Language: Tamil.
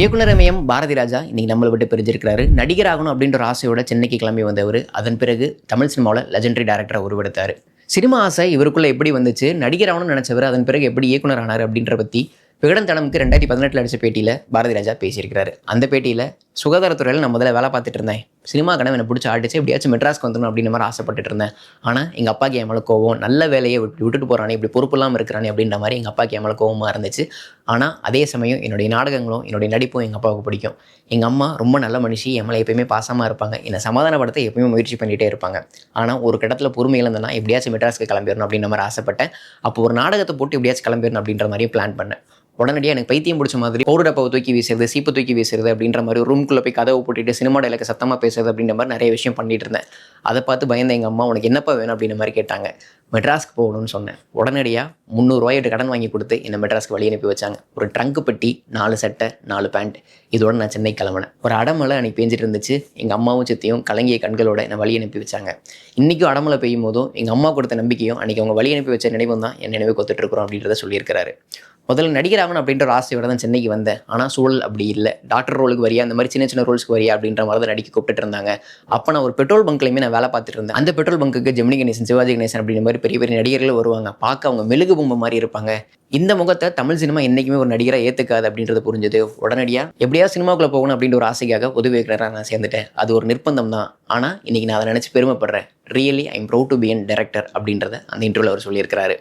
இயக்குனர் பாரதி ராஜா இன்னைக்கு நம்மளை விட்டு பிரிஞ்சிருக்கிறாரு. நடிகர் ஆகணும் அப்படின்ற ஒரு ஆசையோட சென்னைக்கு கிளம்பி வந்தவர். அதன் பிறகு தமிழ் சினிமாவில் லெஜெண்டரி டேரக்டராக உருவெடுத்தார். சினிமா ஆசை இவருக்குள்ள எப்படி வந்துச்சு, நடிகர் ஆகணும்னு நினைச்சவர் அதன் பிறகு எப்படி இயக்குனர் ஆனார் அப்படின்ற பற்றி விகடன் தனமுக்கு 2018 அடித்த பேட்டியில் பாரதி ராஜா பேசியிருக்கிறாரு. அந்த பேட்டியில் சுகாதாரத்துறையில் நான் முதல்ல வேலை பார்த்துட்டு இருந்தேன். சினிமா கனவு எனக்கு பிடிச்சி ஆடிச்சு, எப்படியாச்சும் மெட்ராஸ்க்கு வந்துடணும் அப்படின்ற மாதிரி ஆசைப்பட்டுட்டு இருந்தேன். ஆனால் எங்கள் அப்பாவுக்கு என் மேலே கோவம், நல்ல வேலையை விட்டுட்டு போகிறானே, இப்படி பொறுப்பு இல்லாமல் இருக்கிறானே அப்படின்ற மாதிரி எங்கள் அப்பாவுக்கு என் மேலே கோவமாக இருந்துச்சு. ஆனால் அதே சமயம் என்னுடைய நாடகங்களும் என்னுடைய நடிப்பும் எங்கள் அப்பாவுக்கு பிடிக்கும். எங்கள் அம்மா ரொம்ப நல்ல மனுஷி, என் மேலே எப்பயுமே பாசமாக இருப்பாங்க, என்னை சமாதானப்படுத்த எப்பயுமே முயற்சி பண்ணிகிட்டே இருப்பாங்க. ஆனால் ஒரு கட்டத்தில் பொறுமை இழந்தேன்னா எப்படியாச்சும் மெட்ராஸ்க்கு கிளம்பிடணும் அப்படின்ற மாதிரி ஆசைப்பட்டேன். அப்போ ஒரு நாடகத்தை போட்டு எப்படியாச்சும் கிளம்பிடணும் அப்படின்ற மாதிரியும் பிளான் பண்ணேன். உடனடியாக எனக்கு பைத்தியம் பிடிச்ச மாதிரி பவுடர் டப்பாவை தூக்கி வீசுறது, சீப்பு தூக்கி வீசுறது அப்படின்ற மாதிரி ஒரு ரூம்குள்ளே போய் கதவை போட்டுட்டு சினிமா டைலாக் சத்தமாக பேசுறது அப்படின்ற மாதிரி நிறைய விஷயம் பண்ணிட்டு இருந்தேன். அதை பார்த்து பயந்த எங்கள் அம்மா, உனக்கு என்னப்பா வேணும் அப்படின்ற மாதிரி கேட்டாங்க. மெட்ராஸ்க்கு போகணும்னு சொன்னேன். உடனடியாக 300 ரூபாய்ட்டு கடன் வாங்கி கொடுத்து என்னை மெட்ராஸ்க்கு வழி அனுப்பி வச்சாங்க. ஒரு ட்ரங்க் பெட்டி, 4 சட்டை, 4 பேண்ட், இதோட நான் சென்னை கிளம்பினேன். ஒரு அடமலை அன்றைக்கி பேஞ்சிட்டு இருந்துச்சு. எங்கள் அம்மாவும் சித்தியும் கலங்கிய கண்களோட என்னை வழி அனுப்பி வச்சாங்க. இன்றைக்கும் அடமலை பெய்யும் போதும் எங்கள் அம்மா கொடுத்த நம்பிக்கையும் அன்றைக்கி அவங்க வழி அனுப்பி வச்ச நினைவும் தான் என் நினைவு கொத்துட்டு இருக்கிறோம் அப்படின்றத சொல்லியிருக்கிறாரு. முதல்ல நடிகராகணும் அப்படின்ற ஒரு ஆசையோட தான் சென்னைக்கு வந்தேன். ஆனால் சூழல் அப்படி இல்லை. டாக்டர் ரோலுக்கு வரியா, அந்த மாதிரி சின்ன சின்ன ரோல்ஸ்க்கு வரியா அப்படின்ற மாதிரி தான் நடிக்க கூப்பிட்டு இருந்தாங்க. அப்போ நான் ஒரு பெட்ரோல் பங்க்லையுமே நான் வேலை பார்த்துட்டு இருந்தேன். அந்த பெட்ரோல் பங்குக்கு ஜெமினி கணேசன், சிவாஜி கணேசன் அப்படின்ற மாதிரி பெரிய பெரிய நடிகர்கள் வருவாங்க. பார்க்க அவங்க மெழுகு பொம்மை மாதிரி இருப்பாங்க. இந்த முகத்தை தமிழ் சினிமா என்றைக்குமே ஒரு நடிகராக ஏற்றுக்காது அப்படின்றது புரிஞ்சது. உடனடியாக எப்படியாவது சினிமாவுக்குள்ளே போகணும் அப்படின்ற ஒரு ஆசைக்காக உதவி வைக்கிறேன் நான் சேர்ந்துட்டேன். அது ஒரு நிர்பந்தம் தான். ஆனால் இன்றைக்கி நான் அதை நினச்சி பெருமைப்படுறேன். Really I am proud to be an director அப்படின்றத அந்த இன்டர்வியூவில் அவர் சொல்லியிருக்கிறாரு.